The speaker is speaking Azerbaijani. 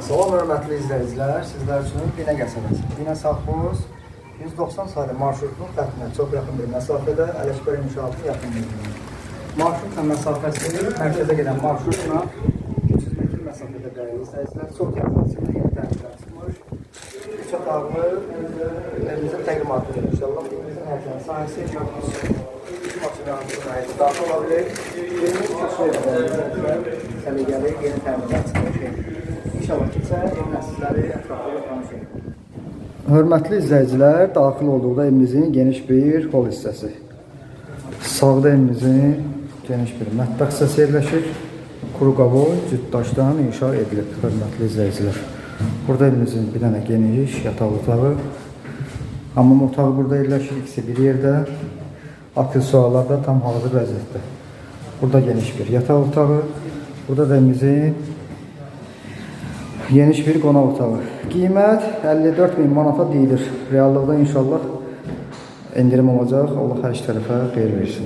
Salam hörmətli izləyicilər, sizlər üçün Binə qəsəbəsi. Binə Safxoz 190 saylı marşrutunun xəttinə çox yaxın bir məsafədə Ələkbər inşaatı yaxınlığında. Marşrutla məsafəsi mərkəzə gedən marşrutla 300 metr məsafədə dəyərli izləyicilər. Çox yaxın yeni təmizlər çıxmış. 3 otaqlı evimizə təqdimat edir. İnşallah evimizin hərcənin sahəsi 2 maçın daxil ola bilir. Yerimiz çox səliqəli yeni təmizlər çıxmış. İnşallah kimsə evin əsasları ətraflı tanış edir. Hörmətli izləyicilər, daxil olduqda evimizin geniş bir hol hissəsi. Sağda evimizin geniş bir mətbəx hissəsi yerləşir. Kuru qavoy cütdaşdan inşa edilib, hörmətli izləyicilər. Burada evimizin bir dənə geniş yataq otağı, hamam otağı burada yerləşir, ikisi bir yerdə. Aksesuarlar da tam hazır vəziyyətdə. Burada geniş bir yataq otağı, burada da evimizin geniş bir qonaq otağı. Qiymət 54.000 manata deyilir. Reallıqda inşallah indirim olacaq. Allah hər iki tərəfə xeyir versin.